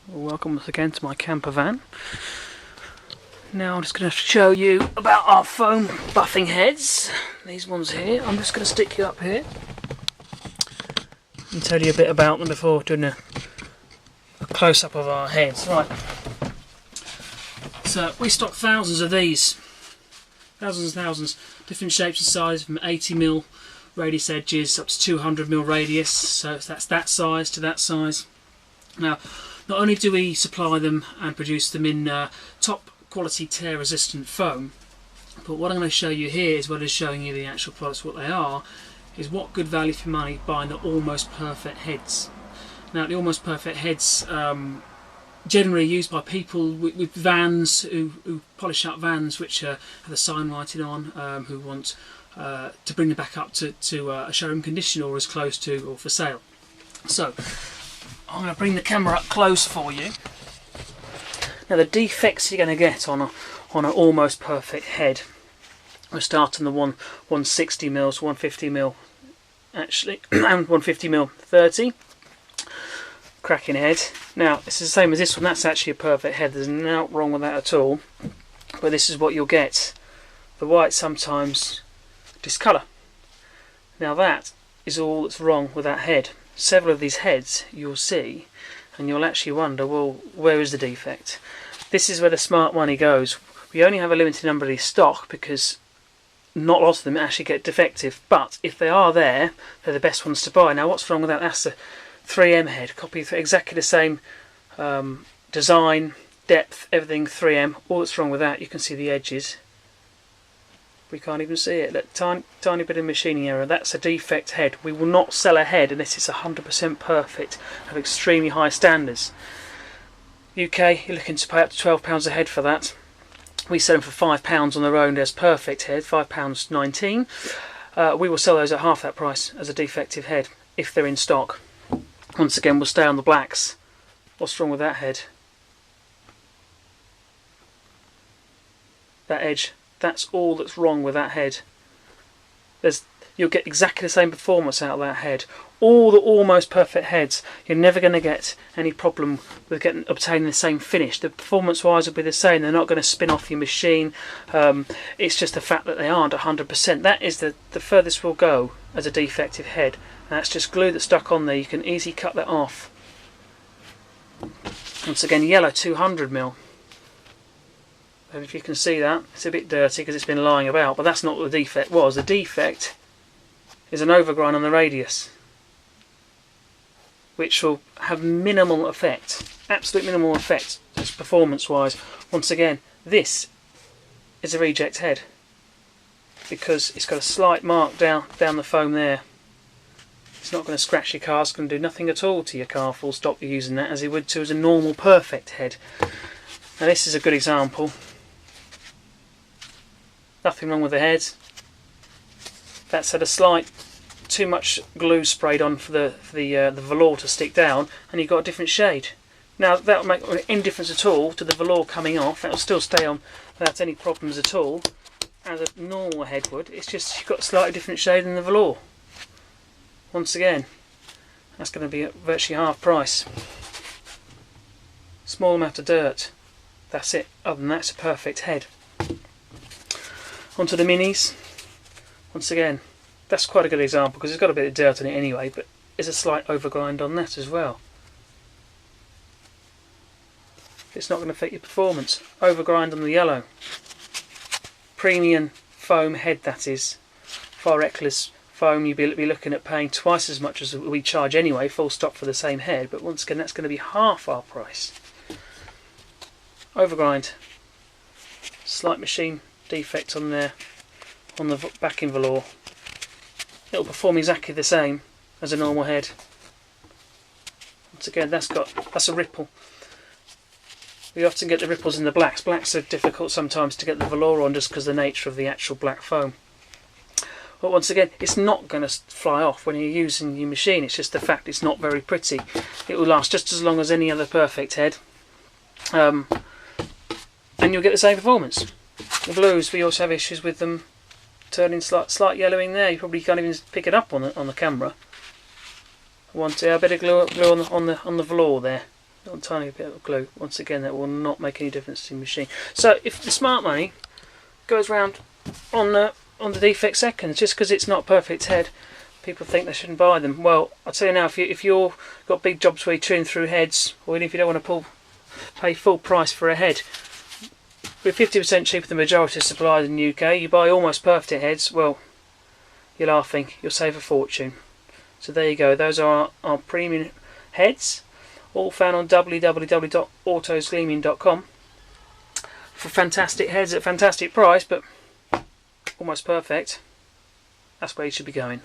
Welcome once again to my camper van. Now I'm just going to show you about our foam buffing heads. These ones here. I'm just going to stick you up here and tell you a bit about them before doing a close-up of our heads. Right. So we stock thousands of these. Thousands and thousands. Different shapes and sizes, from 80mm radius edges up to 200mm radius. So that's that size to that size. Now, not only do we supply them and produce them in top quality tear resistant foam, but what I'm going to show you here, as well as showing you the actual products, what they are, is what good value for money buying the almost perfect heads. Now the almost perfect heads generally used by people with vans who polish up vans which have the sign writing on, who want to bring them back up to a showroom condition or as close to or for sale. So I'm going to bring the camera up close for you. Now the defects you're going to get on an almost perfect head. We're starting the 160mm, 150mm actually, and 150mm 30. Cracking head. Now it's the same as this one. That's actually a perfect head. There's nothing wrong with that at all. But this is what you'll get. The white sometimes discolour. Now that is all that's wrong with that head. Several of these heads you'll see and you'll actually wonder, well, where is the defect? This is where the smart money goes. We only have a limited number of these stock because not a lot of them actually get defective, but if they are there, they're the best ones to buy. Now what's wrong with that? That's the 3M head, copy exactly the same design, depth, everything 3M. All that's wrong with that, you can see the edges. We can't even see it. Look, tiny bit of machining error. That's a defect head. We will not sell a head unless it's 100% perfect, of extremely high standards. UK, you're looking to pay up to £12 a head for that. We sell them for £5 on their own as perfect head, £5.19. We will sell those at half that price as a defective head if they're in stock. Once again, we'll stay on the blacks. What's wrong with that head? That edge. That's all that's wrong with that head. You'll get exactly the same performance out of that head. All the almost perfect heads, you're never going to get any problem with obtaining the same finish. The performance-wise will be the same. They're not going to spin off your machine. It's just the fact that they aren't 100%. That is the furthest we'll go as a defective head. And that's just glue that's stuck on there. You can easily cut that off. Once again, yellow 200mm. And if you can see that, it's a bit dirty because it's been lying about, but that's not what the defect was. The defect is an overgrind on the radius, which will have minimal effect, absolute minimal effect, just performance-wise. Once again, this is a reject head because it's got a slight mark down the foam there. It's not going to scratch your car, it's going to do nothing at all to your car, full stop, you're using that as it would to as a normal perfect head. Now this is a good example. Nothing wrong with the head. That's had a slight too much glue sprayed on for the velour to stick down, and you've got a different shade. Now that'll make any difference at all to the velour coming off. That'll still stay on without any problems at all, as a normal head would. It's just you've got a slightly different shade in the velour. Once again, that's going to be at virtually half price. Small amount of dirt. That's it. Other than that, it's a perfect head. Onto the minis. Once again, that's quite a good example because it's got a bit of dirt on it anyway, but there's a slight overgrind on that as well. It's not going to affect your performance. Overgrind on the yellow. Premium foam head, that is. Foreckless foam, you'll be looking at paying twice as much as we charge anyway, full stop, for the same head, but once again that's going to be half our price. Overgrind. Slight machine defect on there, on the backing velour. It'll perform exactly the same as a normal head. Once again, that's a ripple. We often get the ripples in the blacks. Blacks are difficult sometimes to get the velour on just because of the nature of the actual black foam. But once again, it's not going to fly off when you're using your machine. It's just the fact it's not very pretty. It will last just as long as any other perfect head, and you'll get the same performance. The blues, we also have issues with them turning slight yellowing there. You probably can't even pick it up on the camera. A bit of glue on the velour there. a tiny bit of glue. Once again, that will not make any difference to the machine. So if the smart money goes round on the defect seconds, just because it's not a perfect head, people think they shouldn't buy them. Well, I'll tell you now, if you've got big jobs where you tune through heads, or even if you don't want to pay full price for a head, we're 50% cheaper than the majority of suppliers in the UK. You buy almost perfect heads, well, you're laughing, you'll save a fortune. So there you go, those are our premium heads, all found on www.autosgleaming.com for fantastic heads at a fantastic price, but almost perfect. That's where you should be going.